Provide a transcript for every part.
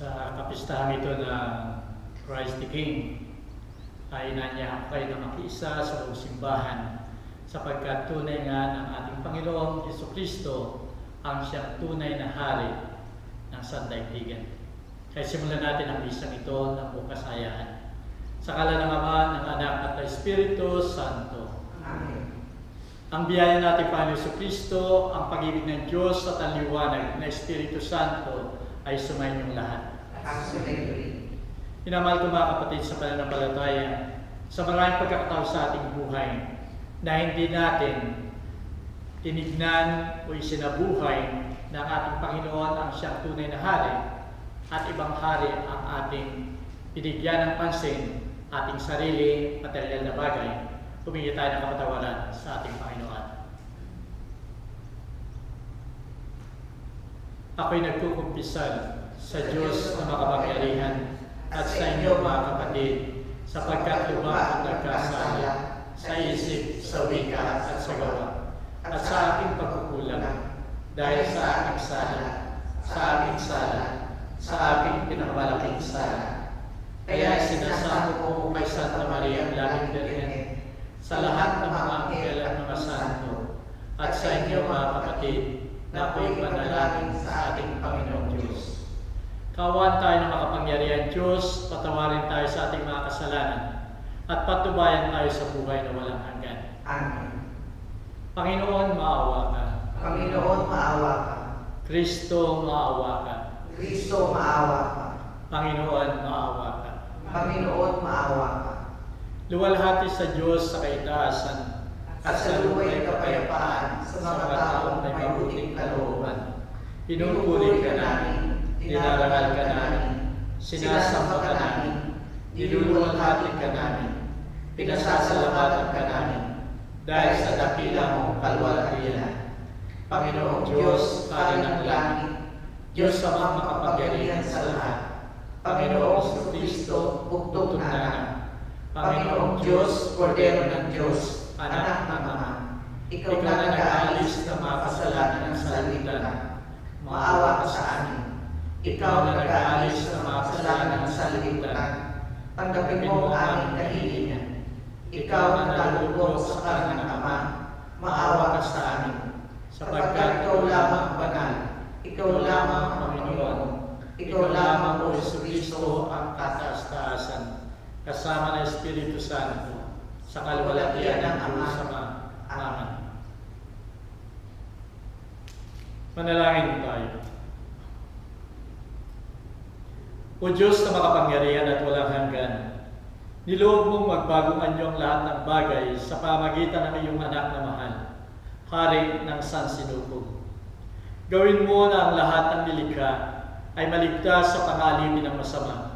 Sa kapistahan ito na Christ the King ay inanyahan kayo na makiisa sa buong simbahan sapagkat tunay nga ng ating Panginoong Jesucristo ang siyang tunay na hari ng sandaigdigan. Kaya simulan natin ang misang ito ng buong kasayahan. Sa ngalan ng Ama, ng Anak at ng Espiritu Santo. Amen. Ang biyaya natin Panginoon Jesucristo, ang pag-ibig ng Diyos at ang liwanag ng Espiritu Santo ay sumayinyong lahat. Minamahal ko mga kapatid sa pananampalataya, sa maraming pagkakataon sa ating buhay na hindi natin tinignan o isinabuhay ng ating Panginoon ang siyang tunay na hari at ibang hari ang ating binigyan ng pansin, ating sarili material na bagay, humingi tayo ng kapatawaran sa ating Panginoon. Ako'y nagkukumpisal sa Diyos na makapangyarihan at sa inyo mga kapatid, sapagkat lubak ang nagkasala sa isip, sa wika at sa gawa, at sa aking pagkukulang, dahil sa aking sala, sa aking pinakamalaking sala. Kaya sinasamo ko kay Santa Maria ang Labing Birhen, sa lahat ng mga anghel at mga santo, at sa inyo mga kapatid, na ako'y panalangin sa ating Panginoong Diyos. Kawan tayo ng makapangyarihan Diyos, patawarin tayo sa ating mga kasalanan, at patubayan tayo sa buhay na walang hanggan. Amen. Panginoon, maawa ka. Panginoon, maawa ka. Kristo, maawa ka. Kristo, maawa ka. Panginoon, maawa ka. Panginoon, maawa ka. Luwalhati sa Diyos sa kaitaasan, At sa luway kapayapaan sa mga taong may mabuting kalooban. Pinupuri ka namin, dinarangal ka namin, sinasamba ka namin, niluluwalhati ka namin, pinasasalamatan ka namin, dahil sa dakila mong kalwalhatian. Panginoong Diyos, Hari ng langit, Diyos amang makapangyarihan sa lahat, Panginoong Kristo, bugtong na anak, Panginoong Diyos, Kordero ng Diyos, Anak ng Ama, ikaw na nag-aalis ng mga kasalanan ng sanlibutan, maawa ka sa amin. Ikaw na nag-aalis ng mga kasalanan ng sanlibutan, tanggapin mo ang aming kahilingan. Ikaw na nalulubog sa kanan ng Ama, maawa ka sa amin. Sapagkat ikaw lamang banal, ikaw lamang Panginoon, ikaw lamang o Jesucristo ang kataas-taasan, kasama ng Espiritu Santo, sa kalwalhatian ng Diyos Ama. Amen. Manalangin tayo. O Diyos na makapangyarihan at walang hanggan, niloob mong magbagong anyo ang lahat ng bagay sa pamagitan ng iyong anak na mahal, Hari ng sansinukob. Gawin mo na ang lahat ng nilikha ay maligtas sa pangalipin ng masama,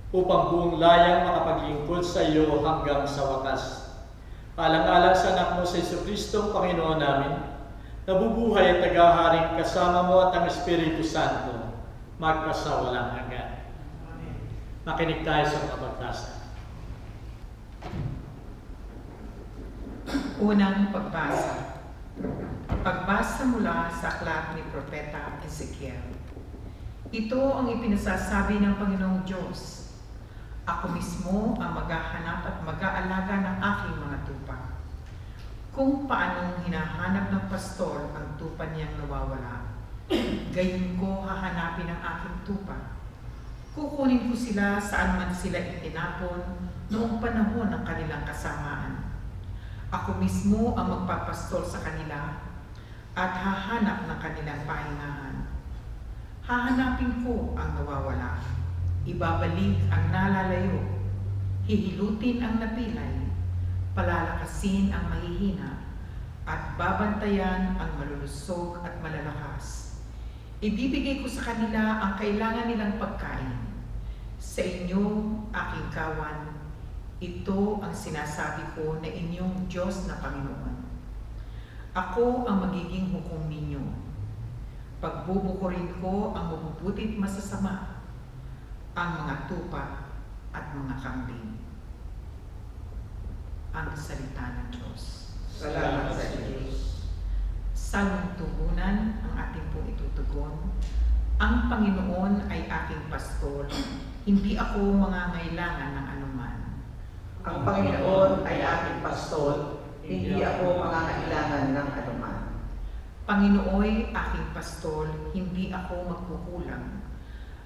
upang buong layang makapaglingkod sa iyo hanggang sa wakas. Alang-alang sa anak mo sa Jesucristo, Panginoon namin, nabubuhay at tagaharing kasama mo at ang Espiritu Santo, magpasawalang hanggan. Makinig tayo sa mga pagbasa. Unang pagbasa. Pagbasa mula sa aklat ni Propeta Ezekiel. Ito ang ipinasasabi ng Panginoong Diyos. Ako mismo ang maghahanap at mag-aalaga ng aking mga tupa. Kung paanong hinahanap ng pastor ang tupa niyang nawawala, gayon ko hahanapin ang aking tupa. Kukunin ko sila saan man sila itinapon noong panahon ng kanilang kasamaan. Ako mismo ang magpapastol sa kanila at hahanap ng kanilang pahingahan. Hahanapin ko ang nawawala. Ibabalik ang nalalayo, hihilutin ang napilay, palalakasin ang mahihina, at babantayan ang malulusog at malalakas. Ibibigay ko sa kanila ang kailangan nilang pagkain. Sa inyo, aking kawan, ito ang sinasabi ko na inyong Diyos na Panginoon. Ako ang magiging hukom ninyo. Pagbubukurin ko ang mabubutit masasama, ang mga tupa at mga kambing. Ang salita ng Diyos. Salamat sa Diyos. Salmong tugunan ang ating pong itutugon. Ang Panginoon ay aking pastol, hindi ako mangangailangan ng anuman. Ang Panginoon ay aking pastol, hindi ako mangangailangan ng anuman. Panginooy aking pastol, hindi ako magkukulang.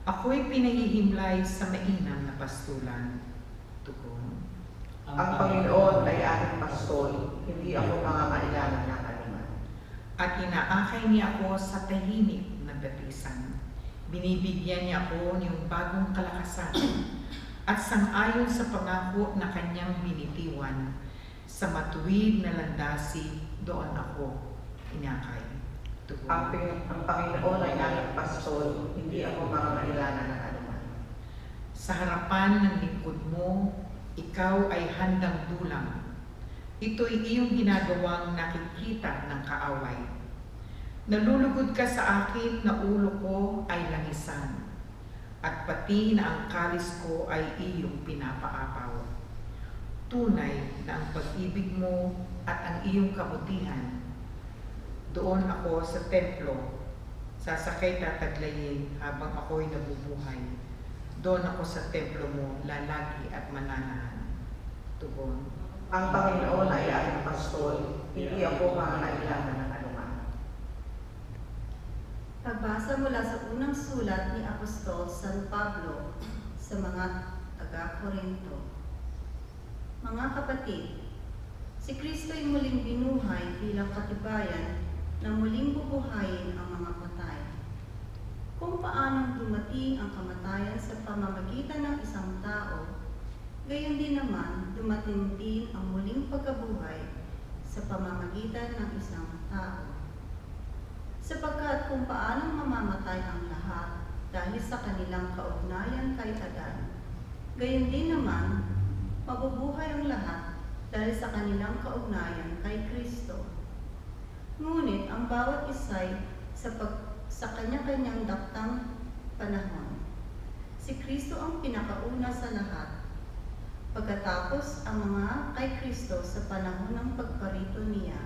Ako'y pinahihimlay sa mainam na pastulan. Tugon. Ang Panginoon ay aking pastol, hindi ako mangangailangan ng anuman. At inaakay niya ako sa tahimik na batisan. Binibigyan niya ako ng bagong kalakasan at sang-ayon sa pangako na kanyang binitiwan. Sa matuwid na landasi, doon ako inakay. Tugon. Ang Panginoon ay aking pastol, hindi ako mangangailangan ng anuman. Sa harapan ng lingkod mo, ikaw ay handang dulang. Ito'y iyong ginagawang nakikita ng kaaway. Nalulugod ka sa akin na ulo ko ay langisan, at pati na ang kalis ko ay iyong pinapaapaw. Tunay na ang pag-ibig mo at ang iyong kabutihan. Doon ako sa templo, sasakay tataglayin habang ako'y nabubuhay. Doon ako sa templo mo, lalagi at mananahan. Tugon. Ang Panginoon ay aking pastol, hindi ako mangangailangan ng anuman. Pagbasa mula sa unang sulat ni Apostol San Pablo sa mga taga-Korinto. Mga kapatid, si Kristo'y muling binuhay bilang katibayan na muling bubuhayin ang mga patay. Kung paanong dumating ang kamatayan sa pamamagitan ng isang tao, gayon din naman dumating din ang muling pagkabuhay sa pamamagitan ng isang tao. Sapagkat kung paanong mamamatay ang lahat dahil sa kanilang kaugnayan kay Adan, gayon din naman mabubuhay ang lahat dahil sa kanilang kaugnayan kay Kristo. Ngunit ang bawat isa'y sa kanya-kanyang daktang panahon. Si Kristo ang pinakauna sa lahat. Pagkatapos ang mga kay Kristo sa panahon ng pagparito niya,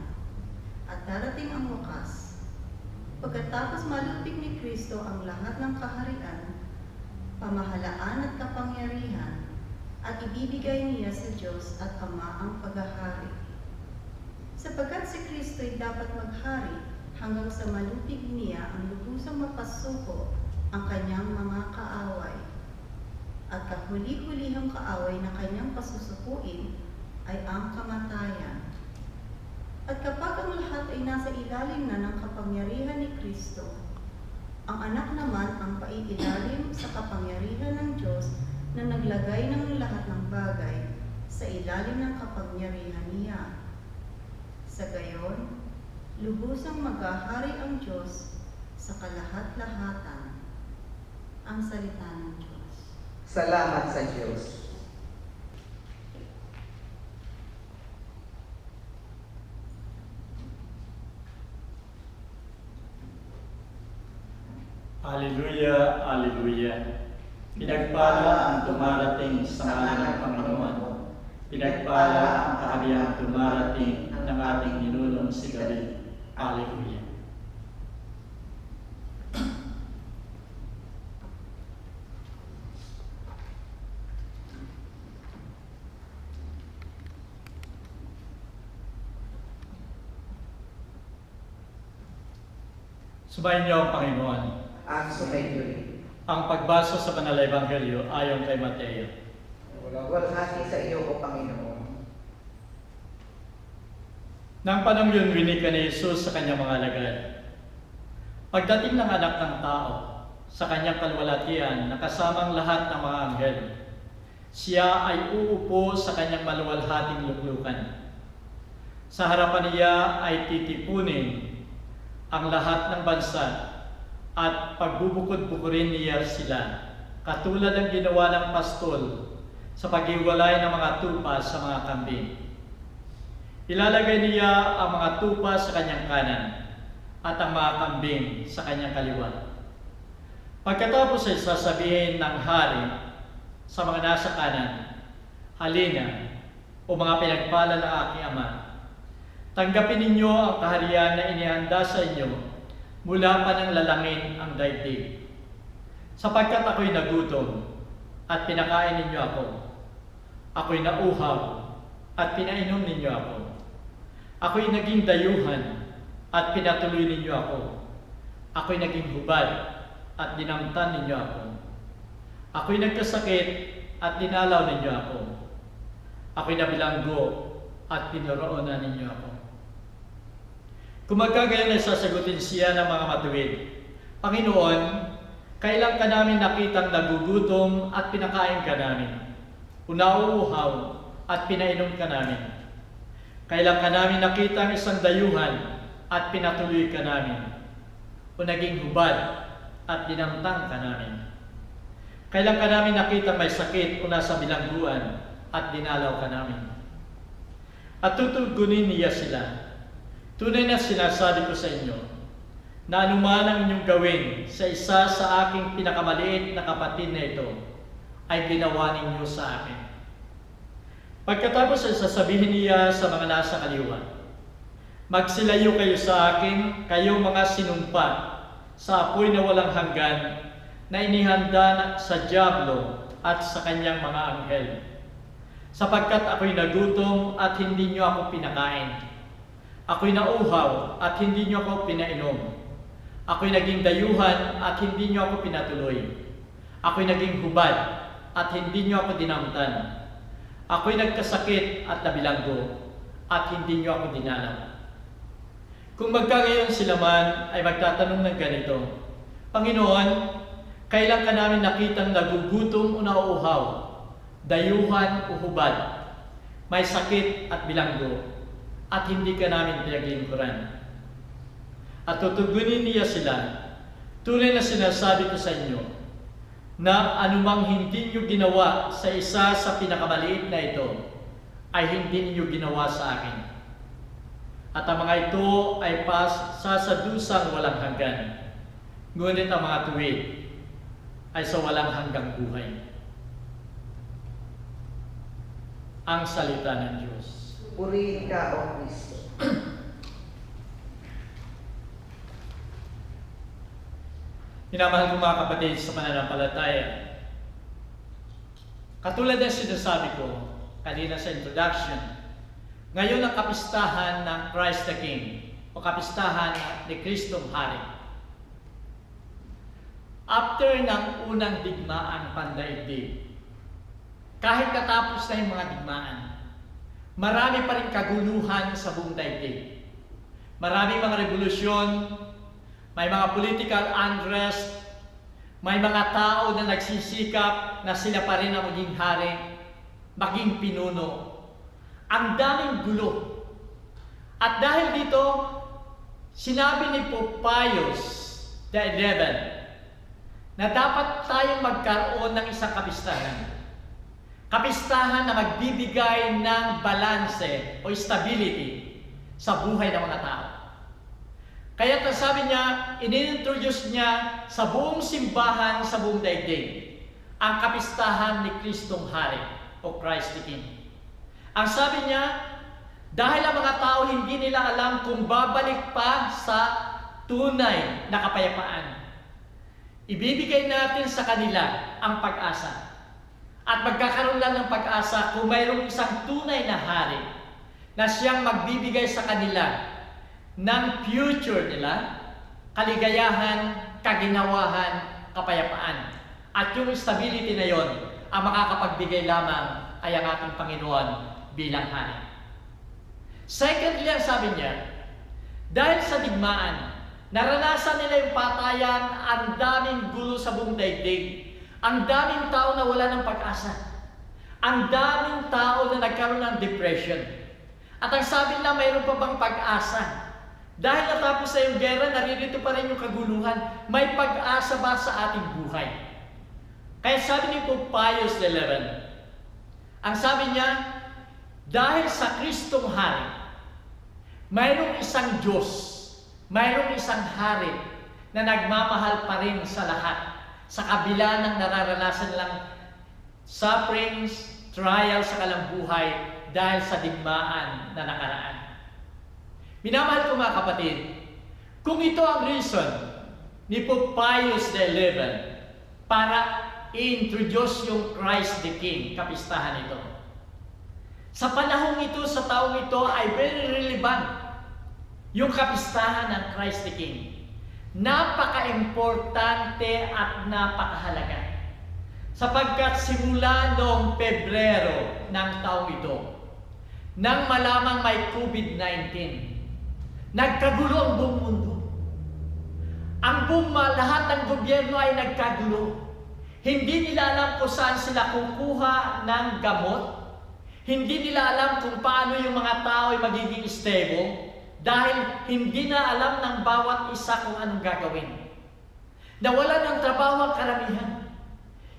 at darating ang wakas. Pagkatapos malupig ni Kristo ang lahat ng kaharian, pamahalaan at kapangyarihan, at ibibigay niya sa Diyos at Ama ang paghahari. Sapagkat si Kristo'y dapat maghari hanggang sa malupig niya ang lubusang mapasuko ang kanyang mga kaaway. At kahuli-hulihang kaaway na kanyang pasusukuin ay ang kamatayan. At kapag ang lahat ay nasa ilalim na ng kapangyarihan ni Kristo, ang anak naman ang paiilalim sa kapangyarihan ng Diyos na naglagay ng lahat ng bagay sa ilalim ng kapangyarihan niya. Sa gayon, lubusang maghahari ang Diyos sa kalahat-lahatan. Ang salita ng Diyos. Salamat sa Diyos. Alleluia, Alleluia. Pinagpala ang dumarating sa ngalan ng Panginoon. Pinagpala ang kahariang dumarating ng ating ninunong si David. Alleluia. Subayin niyo ang Panginoon. Ang sumainyo'y. Ang pagbasa sa Banal na Ebanghelyo ayon kay Mateo. Walhati sa iyo, O Panginoon. Nang panahon yun, winika ni Jesus sa kanyang mga alagad. Pagdating ng anak ng tao, sa kanyang kalwalatian na kasamang lahat ng mga anghel, siya ay uupo sa kanyang maluwalhating luklukan. Sa harapan niya ay titipunin ang lahat ng bansa at pagbubukod-bukurin niya sila, katulad ng ginawa ng pastol sa paghiwalay ng mga tupa sa mga kambing. Ilalagay niya ang mga tupa sa kanyang kanan at ang mga kambing sa kanyang kaliwa. Pagkatapos ay sasabihin ng hari sa mga nasa kanan, "Halina, o mga pinagpala ng aking Ama, tanggapin ninyo ang kaharian na inihanda sa inyo mula pa ng lalangin ang daigdig. Sapagkat ako'y nagutom at pinakain ninyo ako. Ako'y nauhaw at pinainom ninyo ako. Ako'y naging dayuhan at pinatuloy ninyo ako. Ako'y naging hubad at dinamtan ninyo ako. Ako'y nagkasakit at dinalaw ninyo ako. Ako'y nabilanggo at pinaroonan ninyo ako. Kung magkagayon ay sasagutin siya ng mga matuwid, Panginoon, kailan ka namin nakitang nagugutom at pinakain ka namin? Unauuhaw at pinainom ka namin. Kailan ka namin nakitang isang dayuhan at pinatuloy ka namin? O naging hubad at dinamtang ka namin? Kailan ka namin nakitang may sakit o nasa bilangguan at dinalaw ka namin? At tutugunin niya sila. Tunay na sinasabi ko sa inyo, na anuman ang inyong gawin sa isa sa aking pinakamaliit na kapatid na ito, ay ginawa ninyo sa akin. Pagkatapos ay sasabihin niya sa mga nasa kaliwa, magsilayo kayo sa akin, kayong mga sinumpa sa apoy na walang hanggan, na inihanda sa dyablo at sa kanyang mga anghel. Sapagkat ako'y nagutom at hindi niyo ako pinakain. Ako'y nauhaw at hindi niyo ako pinainom. Ako'y naging dayuhan at hindi niyo ako pinatuloy. Ako'y naging hubad at hindi niyo ako dinamtan. Ako'y nagkasakit at nabilanggo at hindi niyo ako dinalaw. Kung magkagayon sila man ay magtatanong ng ganito, Panginoon, kailan ka namin nakitang nagugutom o nauuhaw, dayuhan o hubad, may sakit at bilanggo, at hindi ka namin pinaglingkuran? At tutugunin niya sila, tunay na sinasabi ko sa inyo, na anumang hindi niyo ginawa sa isa sa pinakamaliit na ito, ay hindi niyo ginawa sa akin. At ang mga ito ay sasadusang walang hanggan, ngunit ang mga tuwid ay sa walang hanggang buhay. Ang salita ng Diyos. Purihin ka, O Kristo. Minamahal ko mga kapatid sa pananampalataya, katulad ng sinasabi ko kanina sa introduction, ngayon ang kapistahan ng Christ the King o kapistahan ni Kristong Hari. After ng unang digmaang pandaigdig, kahit katapos na yung mga digmaan, marami pa rin kaguluhan sa buong daigdig. Maraming mga revolusyon, may mga political unrest, may mga tao na nagsisikap na sila pa rin ang maging hari, maging pinuno. Ang daming gulo. At dahil dito, sinabi ni Pope Pius XI na dapat tayong magkaroon ng isang kapistahan. Kapistahan na magbibigay ng balanse o stability sa buhay ng mga tao. Kaya sabi niya, inintroduce niya sa buong simbahan sa buong daigdig ang kapistahan ni Kristong Hari o Christ the King. Ang sabi niya, dahil ang mga tao hindi nila alam kung babalik pa sa tunay na kapayapaan, ibibigay natin sa kanila ang pag-asa. At magkakaroon lang ng pag-asa kung mayroong isang tunay na hari na siyang magbibigay sa kanila ng future nila, kaligayahan, kaginawahan, kapayapaan. At yung stability na yon, ang makakapagbigay lamang ay ang ating Panginoon bilang hari. Secondly, ang sabi niya, dahil sa digmaan, naranasan nila yung patayan, ang daming gulo sa buong daigdig. Ang daming tao na wala ng pag-asa. Ang daming tao na nagkaroon ng depression. At ang sabi nila, mayroon pa bang pag-asa? Dahil natapos na yung gera, naririto pa rin yung kaguluhan. May pag-asa ba sa ating buhay? Kaya sabi ni Pope Pius XI, ang sabi niya, dahil sa Kristong Hari, mayroong isang Diyos, mayroong isang Hari na nagmamahal pa rin sa lahat. Sa kabila ng nararanasan lang sufferings, trials sa kalambuhay dahil sa digmaan na nakaraan. Minamahal ko mga kapatid, kung ito ang reason ni Pope Pius XI para i-introduce yung Christ the King, kapistahan ito. Sa panahong ito, sa taong ito, ay very relevant yung kapistahan ng Christ the King. Napaka-importante at napakahalaga. Sapagkat simula noong Pebrero ng taong ito, nang malamang may COVID-19, nagkagulo ang buong mundo. Lahat ng gobyerno ay nagkagulo. Hindi nila alam kung saan sila kukuha ng gamot. Hindi nila alam kung paano yung mga tao ay magiging stable dahil hindi na alam ng bawat isa kung anong gagawin. Nawalan ng trabaho ang karamihan.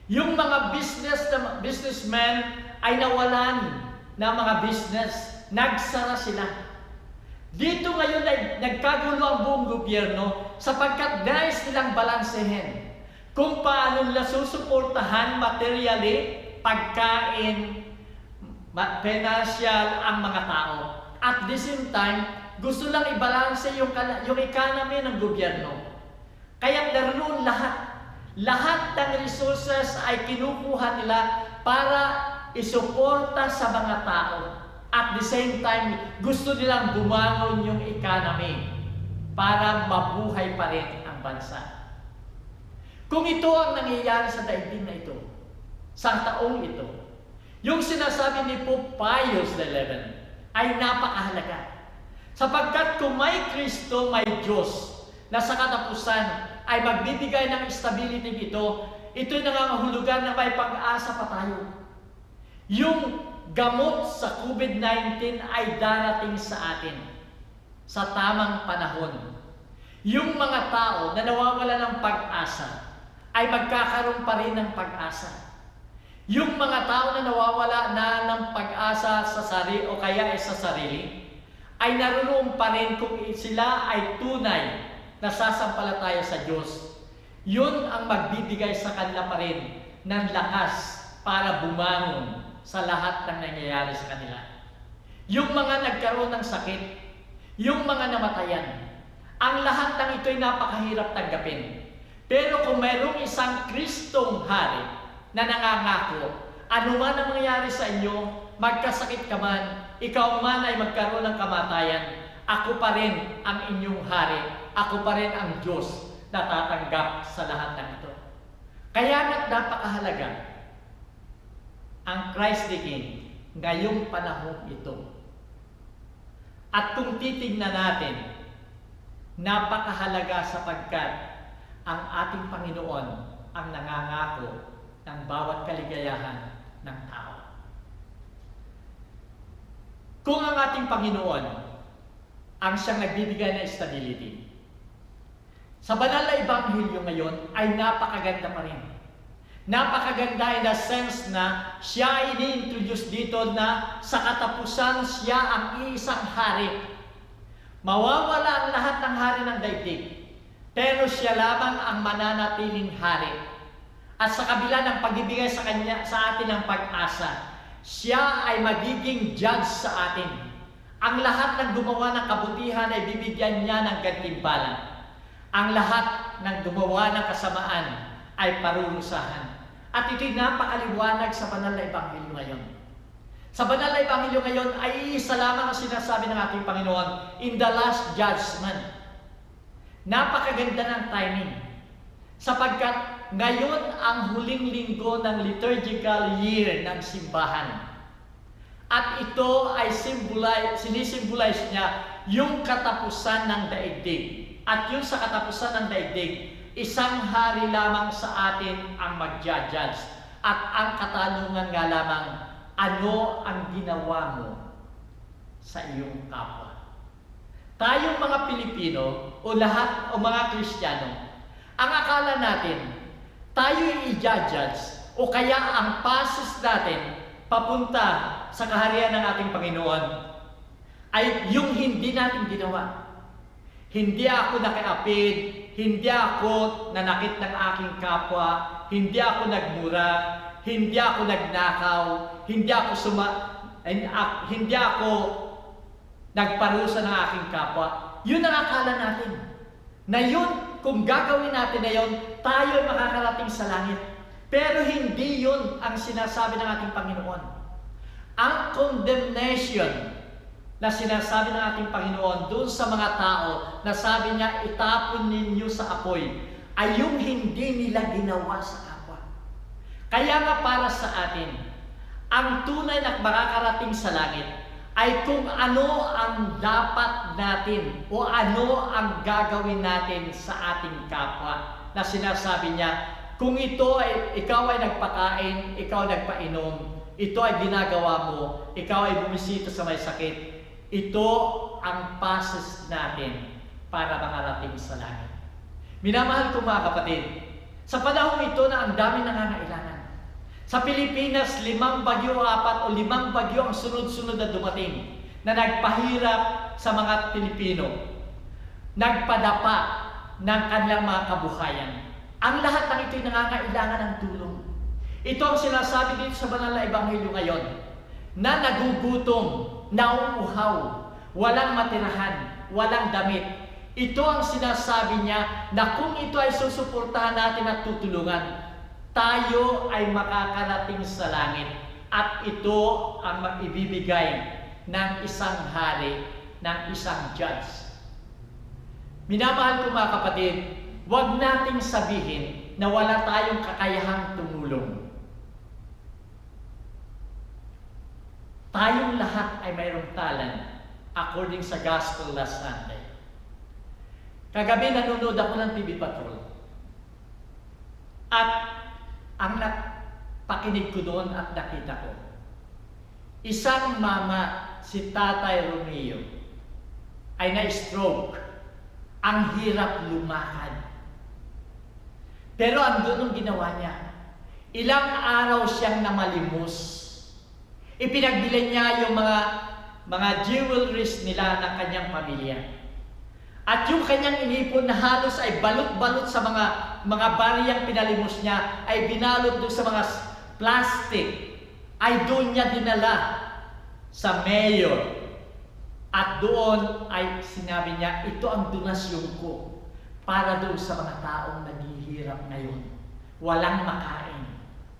Yung mga businessmen ay nawalan ng mga business. Nagsara sila. Dito ngayon ay nagkagulo ang buong gobyerno sapagkat nais nilang balansehin kung paano nila susuportahan materially, pagkain, financial ang mga tao. At the same time, gusto lang ibalanse yung economy ng gobyerno. Kaya naroon lahat ng resources ay kinukuha nila para isuporta sa mga tao. At the same time, gusto nilang bumangon yung economy para mabuhay pa rin ang bansa. Kung ito ang nangyayari sa daigdig na ito, sa taong ito, yung sinasabi ni Pope Pius XI ay napakahalaga. Sapagkat kung may Kristo, may Diyos, na sa katapusan ay magbibigay ng stability ito'y nangangahulugan na may pag-asa pa tayo. Yung gamot sa COVID-19 ay darating sa atin sa tamang panahon. Yung mga tao na nawawala ng pag-asa ay magkakaroon pa rin ng pag-asa. Yung mga tao na nawawala na ng pag-asa sa sarili o kaya sa sarili ay naroon pa rin kung sila ay tunay na sasampalataya sa Diyos. Yun ang magbibigay sa kanila pa rin ng lakas para bumangon sa lahat ng nangyayari sa kanila. Yung mga nagkaroon ng sakit, yung mga namatayan, ang lahat ng ito ay napakahirap tanggapin. Pero kung mayroong isang Kristong hari na nangangako, ano man ang mangyari sa inyo, magkasakit ka man, ikaw man ay magkaroon ng kamatayan, ako pa rin ang inyong hari, ako pa rin ang Diyos na tatanggap sa lahat ng ito. Kaya napakahalaga ang Christ the King ngayong panahon ito. At kung titignan natin, napakahalaga sapagkat ang ating Panginoon ang nangangako ng bawat kaligayahan ng tao. Kung ang ating Panginoon ang siyang nagbibigay ng stability, sa banal na ebanghelyo ngayon ay napakaganda pa rin. Napakaganda in the sense na siya ay ini-introduce dito na sa katapusan siya ang iisang hari. Mawawala ang lahat ng hari ng daigdig, pero siya lamang ang mananatiling hari. At sa kabila ng pagbibigay sa atin ng pag-asa, siya ay magiging judge sa atin. Ang lahat ng gumawa ng kabutihan ay bibigyan niya ng gantimpala. Ang lahat ng gumawa ng kasamaan ay parurusahan. At ito'y napakaliwanag sa banal na ebanghelyo ngayon. Sa banal na ebanghelyo ngayon ay isa lamang ang sinasabi ng ating Panginoon in the last judgment. Napakaganda ng timing. Sapagkat ngayon ang huling linggo ng liturgical year ng simbahan. At ito ay sinisimbolize niya yung katapusan ng daigdig. At yung sa katapusan ng daigdig, isang hari lamang sa atin ang mag-judge. At ang katanungan nga lamang, ano ang ginawa mo sa iyong kapwa? Tayong mga Pilipino o mga Kristiyano, ang akala natin, tayo i-judge o kaya ang passes natin papunta sa kaharian ng ating Panginoon ay yung hindi natin ginawa. Hindi ako nakiapid, hindi ako nanakit ng aking kapwa, hindi ako nagmura, hindi ako nagnakaw, hindi ako nagparusa ng aking kapwa. Yun ang akala natin. Na yun kung gagawin natin na yun, tayo ay makakarating sa langit. Pero hindi yun ang sinasabi ng ating Panginoon. Ang condemnation na sinasabi ng ating Panginoon doon sa mga tao na sabi niya, itapon ninyo sa apoy, ay yung hindi nila ginawa sa kapwa. Kaya nga para sa atin, ang tunay na makakarating sa langit ay kung ano ang dapat natin o ano ang gagawin natin sa ating kapwa. Na sinasabi niya, kung ito ay ikaw ay nagpakain, ikaw ay nagpainom, ito ay ginagawa mo, ikaw ay bumisita sa may sakit, ito ang passes natin para makarating sa langit. Minamahal ko mga kapatid, sa panahon ito na ang dami nangangailangan. Sa Pilipinas, 5 bagyo, 4 o 5 bagyo ang sunod-sunod na dumating na nagpahirap sa mga Pilipino, nagpadapa ng kanilang mga kabuhayan. Ang lahat ng ito'y nangangailangan ng tulong. Ito ang sinasabi dito sa banal na ebanghelyo ngayon, na nagugutom, nauuhaw, walang matirahan, walang damit. Ito ang sinasabi niya na kung ito ay susuportahan natin at tutulungan, tayo ay makakarating sa langit at ito ang maibibigay ng isang hari, ng isang judge. Minamahal ko mga kapatid, huwag nating sabihin na wala tayong kakayahang tumulong. Tayong lahat ay mayroong talent according sa Gospel last Sunday. Kagabi nanonood ako ng TV Patrol. At ang pakinig ko doon at nakita ko, isang mama, si Tatay Romeo, ay na-stroke. Ang hirap lumakad. Pero andun ang ginawa niya. Ilang araw siyang namalimos. Ipinagbili niya yung mga jewelries nila ng kanyang pamilya. At yung kanyang inipon na halos ay balot-balot sa mga bariyang pinalimos niya, ay binalot doon sa mga plastic, ay doon niya dinala sa mayor. At doon ay sinabi niya, ito ang donasyon ko para doon sa mga taong naghihirap ngayon. Walang makain,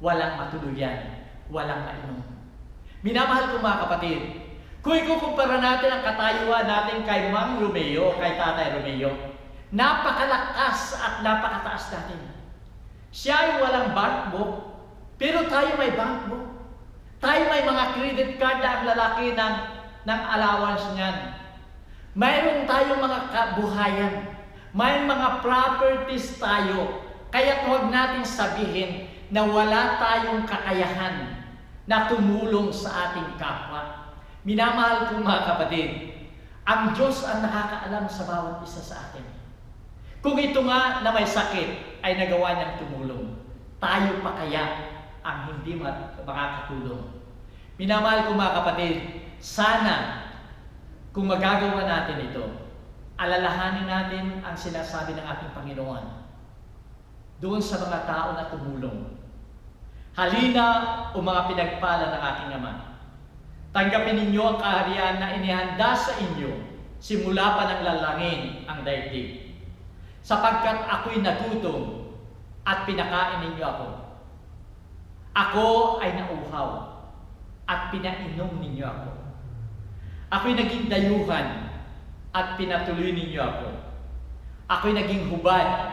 walang matuluyan, walang mainom. Minamahal ko mga kapatid, kung ikukumpara natin ang katayuan natin kay Mang Romeo, kay Tatay Romeo, napakalakas at napakataas natin. Siya ay walang bank book, pero tayo may bank book. Tayo may mga credit card na ang lalaki ng allowance niyan. Mayroon tayong mga kabuhayan, may mga properties tayo, kaya huwag natin sabihin na wala tayong kakayahan na tumulong sa ating kapwa. Minamahal ko mga kapatid, ang Diyos ang nakakaalam sa bawat isa sa atin. Kung ito nga na may sakit ay nagawa niyang tumulong, tayo pa kaya ang hindi makakatulong? Minamahal ko mga kapatid, sana kung magagawa natin ito, alalahanin natin ang sinasabi ng ating Panginoon doon sa mga tao na tumulong. Halina o mga pinagpala ng aking Ama, tanggapin ninyo ang kaharian na inihanda sa inyo simula pa ng lalangin ang daigdig. Sapagkat ako'y nagutom at pinakain ninyo ako. Ako ay nauhaw at pinainom ninyo ako. Ako'y naging dayuhan at pinatuloy ninyo ako. Ako'y naging hubad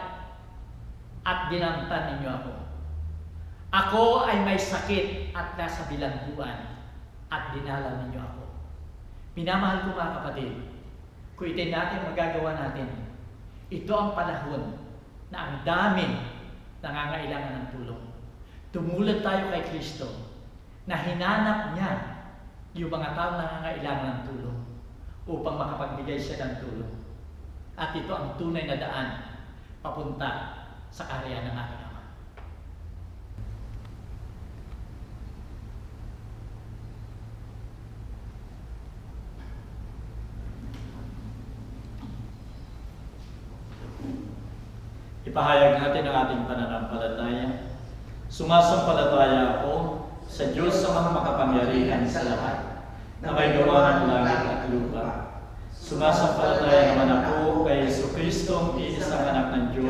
at dinamtan ninyo ako. Ako ay may sakit at nasa bilangguan at dinala ninyo ako. Minamahal ko mga kapatid, kung ito'y natin magagawa natin, ito ang panahon na ang dami nangangailangan ng tulong. Tumulad tayo kay Kristo na hinanap niya yung mga taong nangangailangan ng tulong upang makapagbigay siya ng tulong. At ito ang tunay na daan papunta sa kaharian ng ating Ama. Ipahayag natin ang ating pananampalataya. Sumasampalataya ako sa Diyos sa mga makapangyarihan sa lahat, na may gawa ng langit at lupa. Sumasampalataya naman ako kay Jesucristo, ang iisang anak ng Diyos,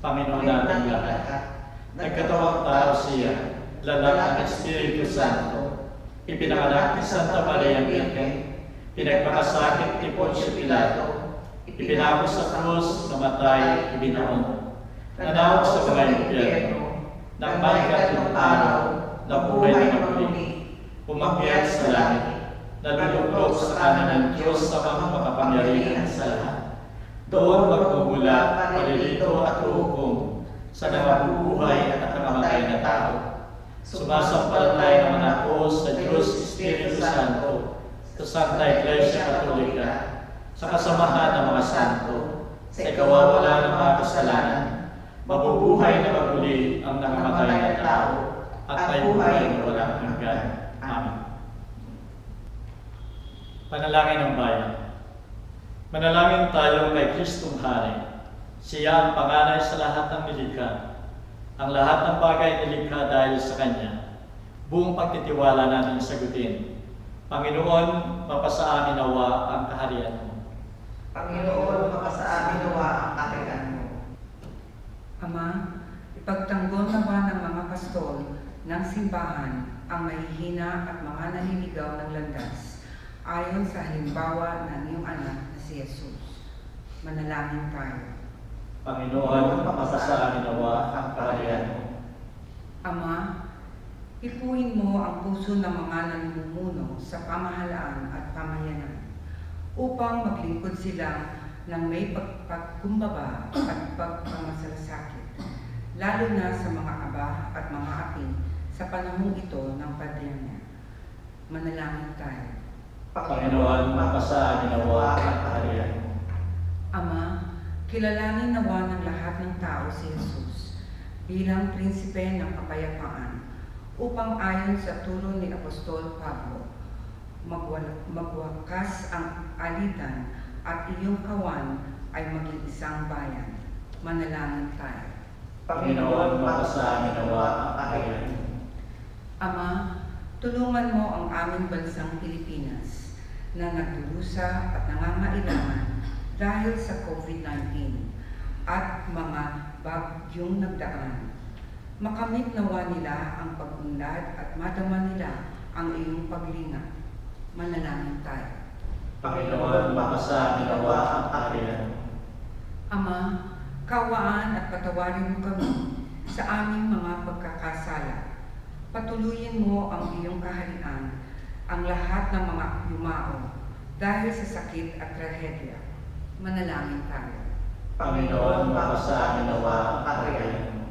Panginoon nating lahat. Nagkatawang tao siya, lalak ng Espiritu Santo, ipinanganak ni Santa Maria Virgen, pinagpakasakit ni Poncio Pilato, ipinako sa krus, namatay, ibinaon, nanawag sa mga impyerno, nang may katlong araw, nabuhay na muli, umakyat sa langit, naluluklok sa kanan ng Diyos sa mga makapangyarihan sa lahat. Doon magmumula palilito at hukom sa nabubuhay at nakamatay na tao. Sumasampalataya naman ako sa Diyos Espiritu Santo, sa Santa Iglesia Katolika, sa kasamahan ng mga santo, sa ikawawala ng mga kasalanan, mabubuhay na maguli ang nakamatay na tao, at may buhay na walang hanggan. Amen. Panalangin ng bayan. Manalangin tayo kay Kristong Hari. Siya ang panganay sa lahat ng nilikha. Ang lahat ng bagay nilikha dahil sa Kanya. Buong pagtitiwala natin sagutin. Panginoon, mapasa amin nawa ang kaharian mo. Panginoon, mapasa amin nawa ang kaharian mo. Ama, ipagtanggol nawa ng mga pastol ng simbahan ang mahihina at mga naliligaw ng landas ayon sa halimbawa ng iyong anak na si Jesus. Manalangin tayo. Panginoon, mapasa amin nawa ang kaharian mo. Ama, ipuin mo ang puso ng mga namumuno sa pamahalaan at pamayanan upang maglingkod sila ng may pagkumbaba at pagpamasalasakit, lalo na sa mga aba at mga api sa panahong ito ng pandemya. Manalangin tayo. Panginoon, mapasa amin nawa ang kaharian mo. Ama, kilalanin nawa ng lahat ng tao si Jesus bilang prinsipe ng kapayapaan upang ayon sa turo ni Apostol Pablo, magwakas ang alitan at iyong kawan ay maging isang bayan. Manalangin tayo. Panginoon, mapasa amin nawa ang kaharian mo. Ama, tulungan mo ang aming bansang Pilipinas na nagdurusa at nangangailangan dahil sa COVID-19 at mga bagyong nagdaan. Makamit nawa nila ang pag-unlad at madama nila ang iyong paglinga. Manalangin tayo. Panginoon, mapasa amin nawa ang kaharian mo. Ama, kawaan at patawarin mo kami sa aming mga pagkakasala. Patuloyin mo ang iyong kaharian ang lahat ng mga yumao dahil sa sakit at trahedya. Manalangin tayo. Panginoon, mapasa amin nawa ang kaharian mo.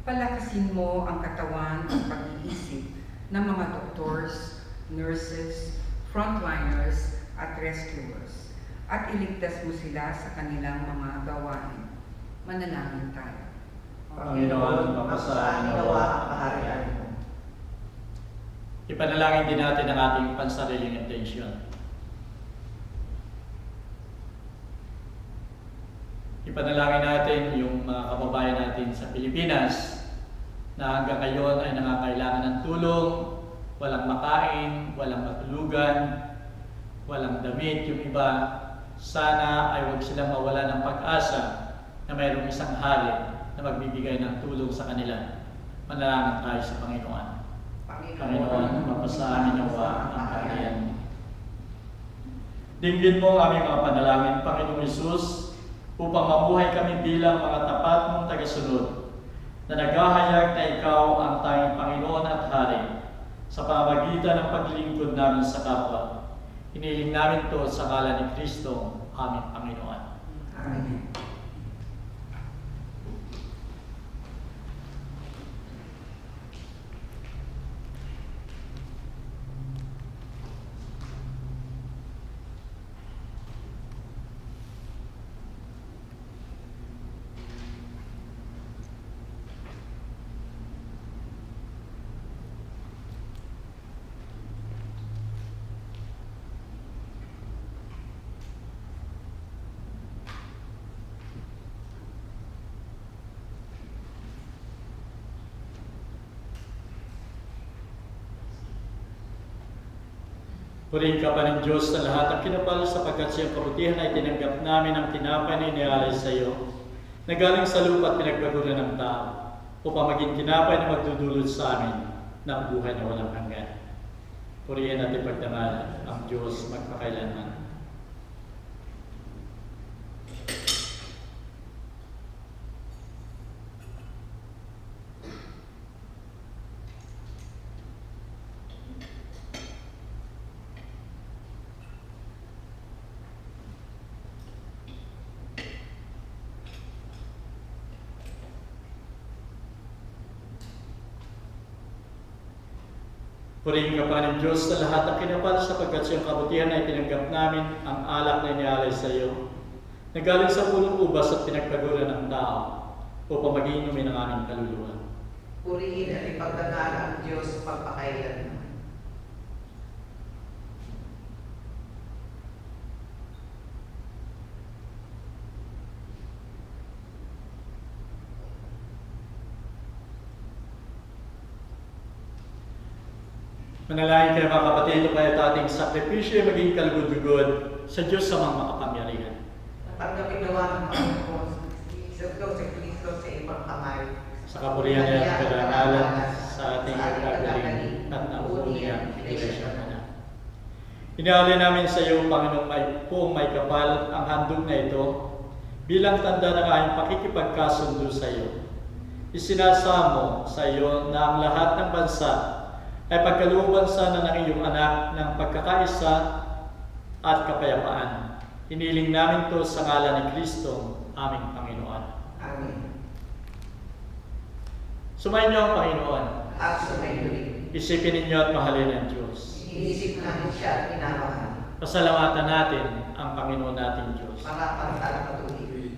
Palakasin mo ang katawan at pag-iisip ng mga doctors, nurses, frontliners at rescuers at iligtas mo sila sa kanilang mga gawain. Manalangin tayo. Panginoon, mapasa amin nawa ang kaharian mo. Ipanalangin din natin ang ating pansariling intensyon. Ipanalangin natin yung mga kababayan natin sa Pilipinas na hanggang ngayon ay nangangailangan ng tulong, walang makain, walang matulugan, walang damit. Yung iba, sana ay huwag silang mawala ng pag-asa na mayroong isang hari na magbibigay ng tulong sa kanila. Manalangin tayo sa Panginoon. Panginoon, mapasa amin nawa ang kaharian mo. Dinggin mo ang aming mga panalangin, Panginoong Hesus, upang mabuhay kami bilang mga tapat mong tagasunod na naghahayag na Ikaw ang tanging Panginoon at Hari sa pamamagitan ng paglilingkod namin sa kapwa. Hinihiling namin ito sa ngalan ni Kristo, aming Panginoon. Amen. Purihin ka pa ng Diyos sa lahat ng kinapal sapagkat siyang kabutihan ay tinanggap namin ang tinapay na inialay sa iyo. na galing sa lupa at pinagpaguran ng tao, upang maging tinapay na magdudulot sa amin ng buhay na walang hanggan. Purihin at ipagdangal ang Diyos magpakailanman. Purihin ka pa ng Diyos sa lahat ng kinapal sapagkat siyang kabutihan ay tinanggap namin ang alak na inialay sa iyo, na galing sa punong ubas at pinagpaguran ng tao, upang maging inumin ang aming kaluluwa. Purihin at ipagdangal ang Diyos pagpakailanman. Manalangin kayo mga kapatid, ito kayo ating sakripisyo ay maging kalugod-lugod sa Diyos sa mga makapangyarihan. Tanggapin nawa ng Panginoon sa Kristo sa ibang kamay. Sa kapurihan niya at karangalan sa ating kagagaling at nauniyang Iglesia na. Inaalay namin sa iyo, Panginoong may kapal ang handog na ito bilang tanda ng aming pakikipagkasundo sa iyo. Isinasamo sa iyo na ang lahat ng bansa ay pagkalooban sana ng iyong anak ng pagkakaisa at kapayapaan. Hiniling namin to sa ngalan ni Kristo, aming Panginoon. Amen. Sumayin niyo ang Panginoon. At sumayin. Isipin ninyo at mahalin ang Diyos. Inisip namin siya at pinamahal. Pasalamatan natin ang Panginoon nating Diyos. Marapat at matuwid.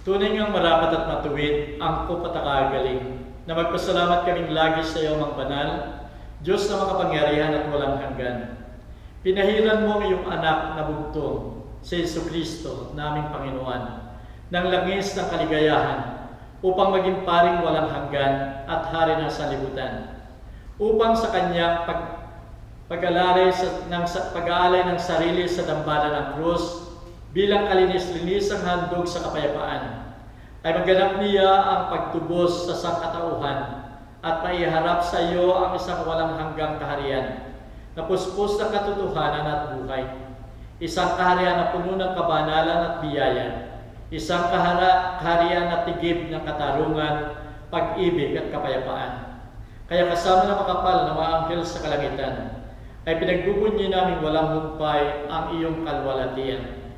Tunay ngang marapat at matuwid ang kupat at kagaling na magpasalamat kaming lagi sa iyo, Mang Banal, Diyos na makapangyarihan at walang hanggan. Pinahiran mo ang iyong anak na bugtong, si Jesucristo, naming Panginoon, ng langis ng kaligayahan, upang maging paring walang hanggan at hari ng sanlibutan, upang sa kanyang pag-aalay ng sarili sa dambana ng krus bilang kalinis-linisang handog sa kapayapaan, ay maganap niya ang pagtubos sa sangkatauhan at maiharap sa iyo ang isang walang hanggang kaharian, na puspos ng katotohanan at buhay, isang kaharian na puno ng kabanalan at biyaya, isang kaharian na tigib ng katarungan, pag-ibig at kapayapaan. Kaya kasama ng makapal na mga anghel sa kalangitan, ay pinagbubunyi namin walang humpay ang iyong kalwalatian.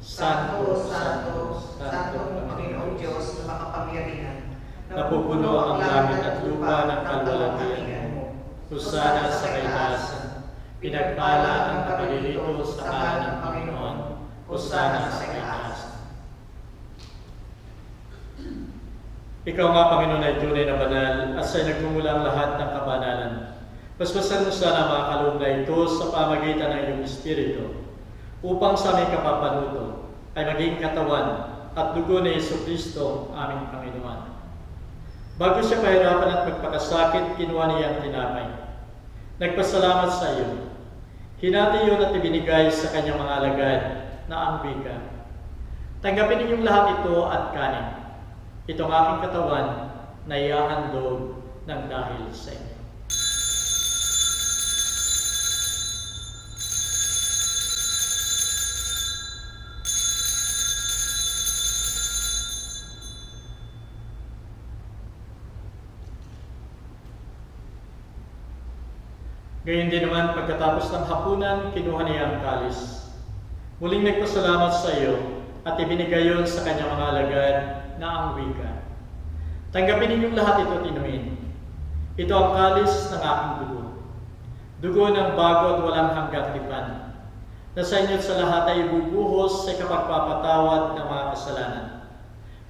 Santo, Santo, Santo ang Panginoong Diyos na makapangyarihan, napupuno ang langit at lupa ng kalwalatian mo. Husana sa kaitaasan, pinagpala ang nakalilito sa ngalan ng Panginoon. Husana sa kaitaasan. Ikaw nga, Panginoon, ay tunay na banal at sa'yo nagmumula ang lahat ng kabanalan. Paspasan mo sana mga kaloob na ito sa pamagitan ng iyong Espiritu, upang sa aming kapapanuto ay maging katawan at dugo ni Jesucristo, aming Panginoon. Bago siya pahirapan at magpakasakit, kinuha niya ang tinapay. Nagpasalamat sa iyo. Hinati yun at ibinigay sa kanyang mga alagad na ang bika. Tanggapin ninyong lahat ito at kanin. Ito ang aking katawan na ihahandog ng dahil sa inyo. Gayon din naman, pagkatapos ng hapunan, kinuha niya ang kalis. Muling nagpasalamat sa iyo at ibinigay yon sa kanyang mga alagad na ang wika. Tanggapin ninyong lahat ito at inumin. Ito ang kalis ng aking dugo. Dugo ng bago at walang hanggang tipan, na sa inyo't sa lahat ay ibubuhos sa kapagpapatawad ng mga kasalanan.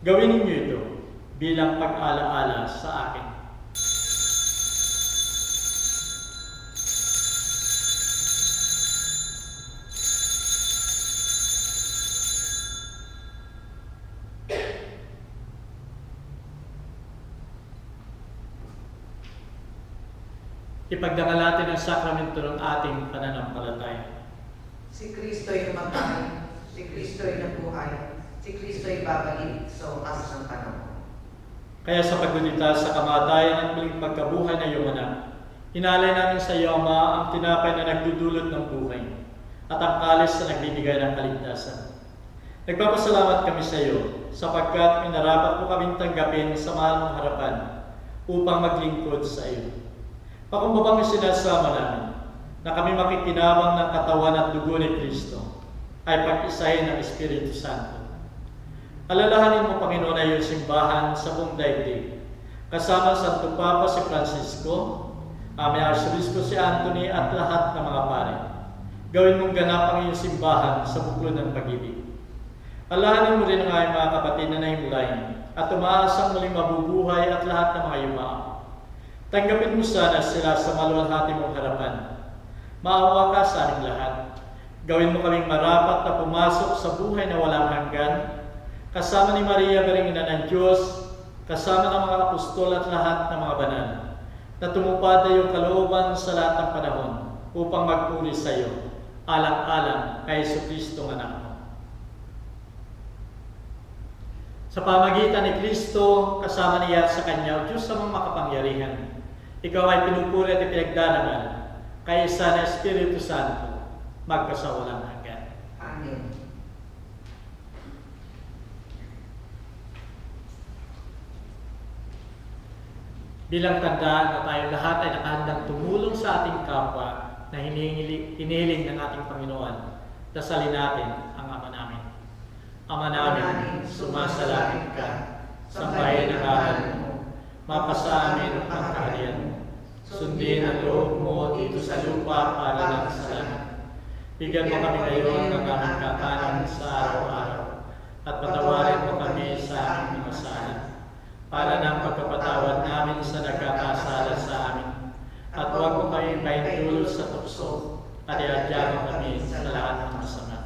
Gawin ninyo ito bilang pag-alaala sa akin. Ipagdangal natin ang sakramento ng ating pananampalataya. Si Kristo'y namatay, si Kristo'y nabuhay, si Kristo ay babalik sa wakas ng panahon. Kaya sa paggunita sa kamatayan at muling pagkabuhay ng iyong anak, hinalay namin sa iyo, Ama, ang tinapay na nagdudulot ng buhay at ang kalis na nagbibigay ng kaligtasan. Nagpapasalamat kami sa iyo sapagkat minarapat mo kaming tanggapin sa mahal mong harapan upang maglingkod sa iyo. Pakumbabang sinasama namin na kami makikinabang ng katawan at dugo ni Kristo ay pag-isahin ng Espiritu Santo. Alalahanin mo, Panginoon, ay iyong simbahan sa buong daigdig, kasama sa Santo Papa si Francisco, aming Arsobispo si Anthony at lahat ng mga pare. Gawin mong ganap ang iyong simbahan sa buklo ng pag-ibig. Alalahanin mo rin ang aming mga kapatid na nahimulay at umaasang muling mabubuhay at lahat ng mga yumaang. Tanggapin mo sana sila sa maluwalhati mong harapan. Maawa ka sa aming lahat. Gawin mo kaming marapat na pumasok sa buhay na walang hanggan, kasama ni Maria, Biring Ina ng Diyos, kasama ng mga apostol at lahat ng mga banal, na tumupad na iyong kalooban sa lahat ng panahon upang magpuri sa iyo, alang-alang kay Jesucristo ng anak mo. Sa pamagitan ni Kristo, kasama niya sa Kanya, o Diyos sa mga makapangyarihan, ikaw ay pinupuri at ipinagdaramal kay isa na Espiritu Santo, magkasawalang hanggan. Amen. Bilang tandaan na tayong lahat ay nakahandang tumulong sa ating kapwa na hinihiling ng ating Panginoon, dasalin natin ang Ama namin. Ama namin, sumasalangit ka, sambahin ang ngalan mo, mapasa amin ang kaharian mo. Sundin ang loob mo dito sa lupa para lang sa langit. Bigyan mo kami ngayon ng aming kakanin sa araw-araw, at patawarin mo kami sa aming mga sala, para ng pagkapatawad namin sa nagkakasala sa amin. At huwag mo kami maintulot sa tukso, at iadya mo kami sa lahat ng masama.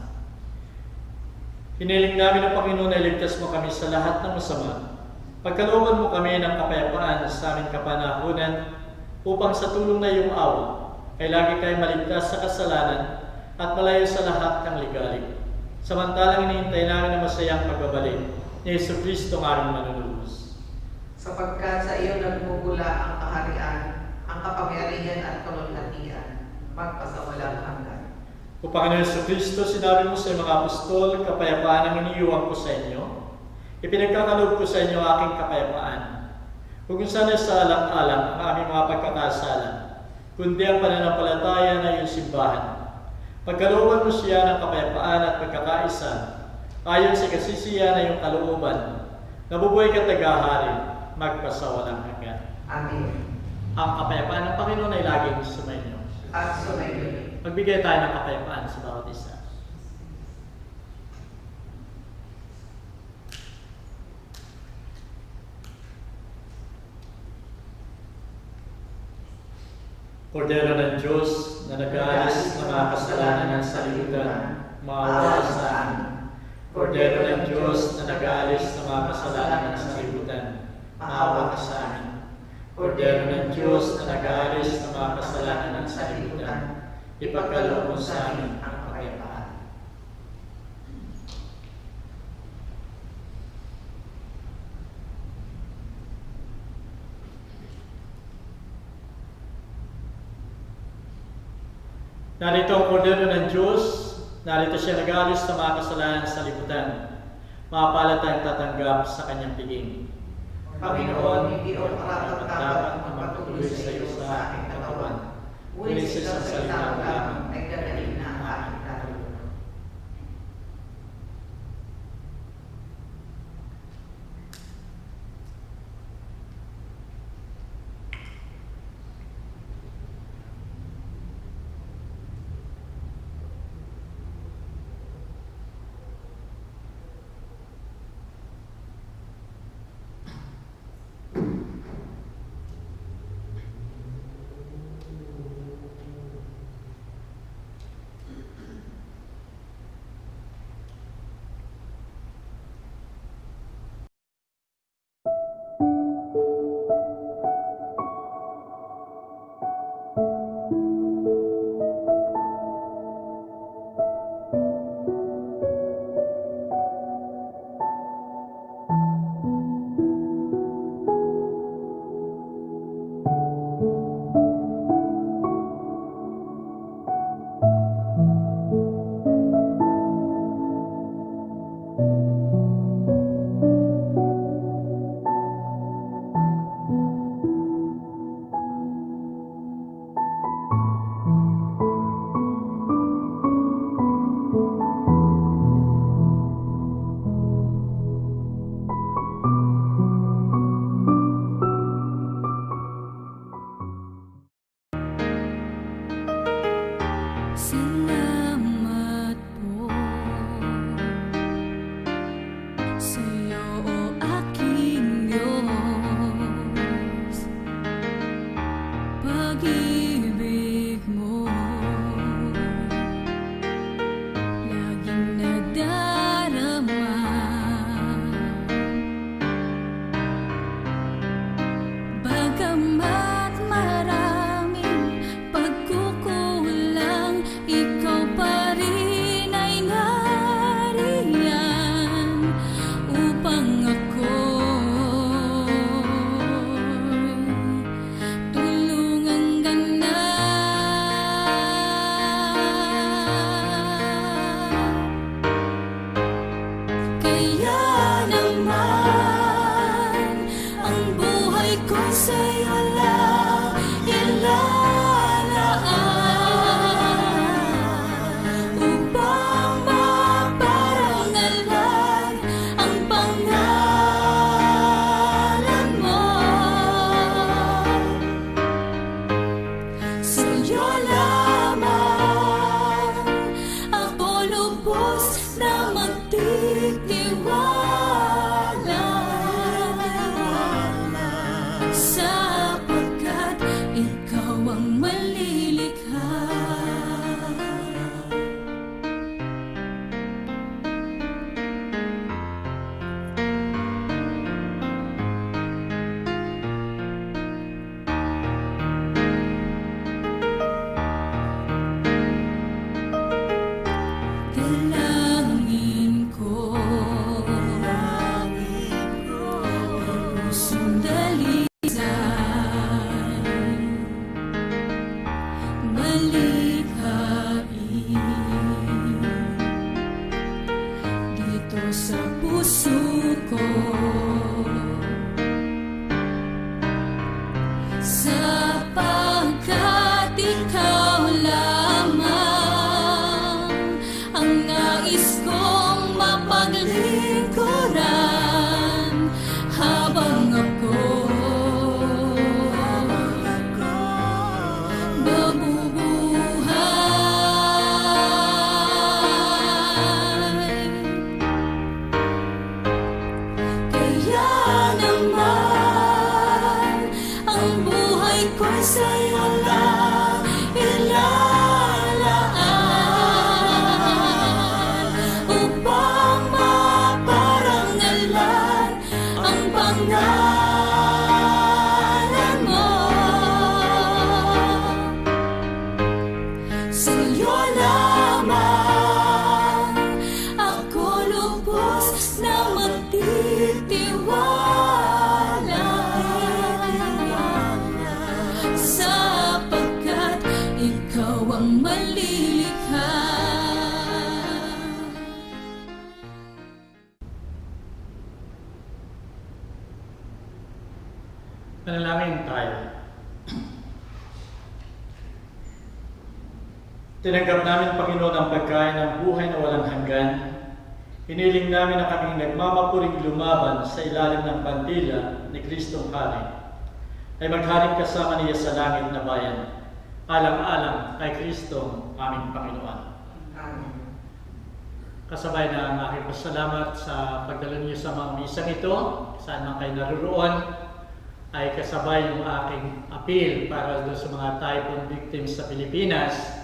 Hiniling namin ang Panginoon na iligtas mo kami sa lahat ng masama. Pagkalooban mo kami ng kapayapaan sa aming kapanahunan, upang sa tulong na iyong awa, ay lagi kayo maligtas sa kasalanan at malayo sa lahat ng ligalig. Samantalang inihintay namin ang masayang pagbabalik ni Jesucristo ng aming manunubos. Sapagkat sa iyo nagmumula ang kaharian, ang kapangyarihan at kalulhatian, magpasawalang hanggan. O Panginoon Jesucristo, sinabi mo sa mga apostol, kapayapaan ang iniiwan ko sa inyo. Ipinagkakaloob ko sa inyo ang aking kapayapaan. Huwag sana sa alang-alang ang aming mga pagkakasala, kundi ang pananampalataya na iyong simbahan. Pagkalooban mo siya ng kapayapaan at pagkakaisa, ayon sa kasisiya na iyong kalooban, nabubuhay ka tagahari, magpasawalang hanggan. Amen. Ang kapayapaan ng Panginoon ay laging sumainyo. At sumainyo. Magbigay tayo ng kapayapaan sa bawat isa. Kordero ng Diyos na nag-aalis ng mga kasalanan ng sanlibutan, maawa sa amin. Kordero ng Diyos na nag-aalis ng mga kasalanan ng sanlibutan, maawa sa amin. Kordero ng Diyos na nag-aalis ng mga kasalanan ng sanlibutan, ipagkaloob mo sa amin ang kapayapaan. Narito ang Kordero ng Diyos, narito siya nag-aalis ng mga kasalanan sa libutan. Mapalad tayong tatanggap sa kanyang piging. Panginoon, hindi o dapat na magpatuloy sa iyo sa aking katawan. Ngunit sa isang salita lamang ay gagaling na ang aking kaluluwa. naman, ang buhay ko sa'yo lang ilalaan, upang maparangalan ang pangalan mo. Sa'yo lamang ako lubos na magtitiwala, sapagkat ikaw ang malilikha. Dalangin ko, pusong dalisan, malikhain dito sa puso ko, sapagkat ikaw lamang ang nais kong mapaglingkuran habang ako nabubuhay. Kaya naman ang buhay ko sa'yo lang ilalaan, upang maparangalan ang pangalan mo. Sa'yo lamang ako lubos na magtitiwala, sapagkat ikaw ang malilikha. Manalangin tayo. Tinanggap namin, Panginoon, ang pagkain ng buhay na walang hanggan. Hiniling namin na kaming nagmamapuring lumaban sa ilalim ng bandila ni Kristong Hari, ay magharing kasama niya sa langit na bayan, alang-alang kay Kristong aming Panginoon. Kasabay na ang aking pasalamat sa pagdala niyo sa mga misang ito, saan man kayo naroon, ay kasabay yung aking appeal para doon sa mga typhoon victims sa Pilipinas,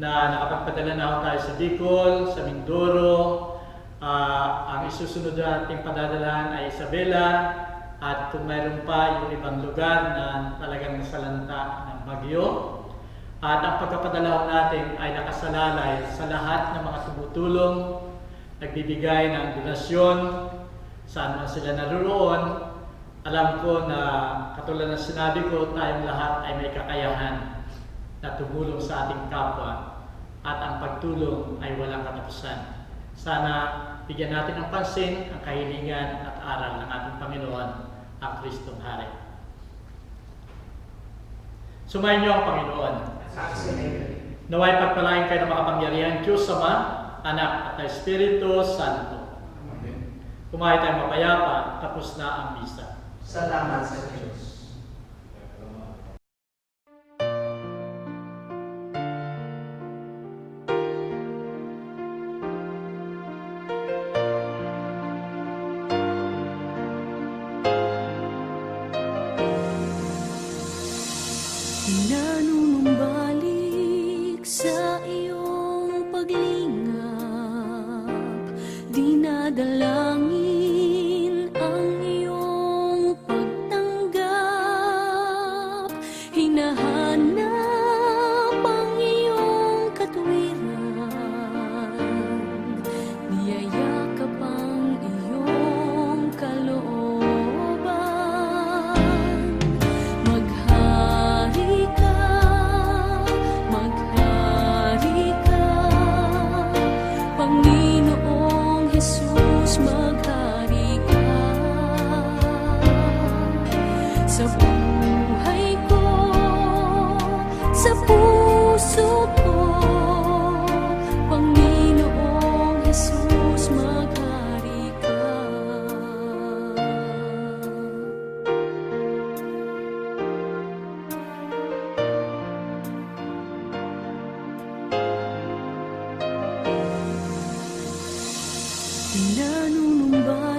na nakapagpadala na ako tayo sa Bicol, sa Mindoro. Ang isusunod na ating padadalahan ay Isabela, at kung mayroon pa yung ibang lugar na talagang nasalanta ng bagyo. At ang pagkapadala natin ay nakasalalay sa lahat ng mga tumutulong, nagbibigay ng donasyon, saan man sila naroon. Alam ko na katulad ng sinabi ko, tayong lahat ay may kakayahan na tumulong sa ating kapwa, at ang pagtulong ay walang katapusan. Sana bigyan natin ng pansin ang kahilingan at aral ng ating Panginoon, ang Kristong Hari. Sumayin niyo ang Panginoon. Naway pagpalain kayo ng makapangyarihan Diyos Ama, Anak at Espiritu Santo. Kumain tayo mapayapa, tapos na ang misa. Salamat sa Diyos. Nanunumbalik sa iyong paglingap, dinadalangin ang iyong pagtanggap, hinahanap ang iyong katwiran, niyayakap ang iyong kalooban. Maghari ka, Panginoong Jesus, maghari ka. Nanunumba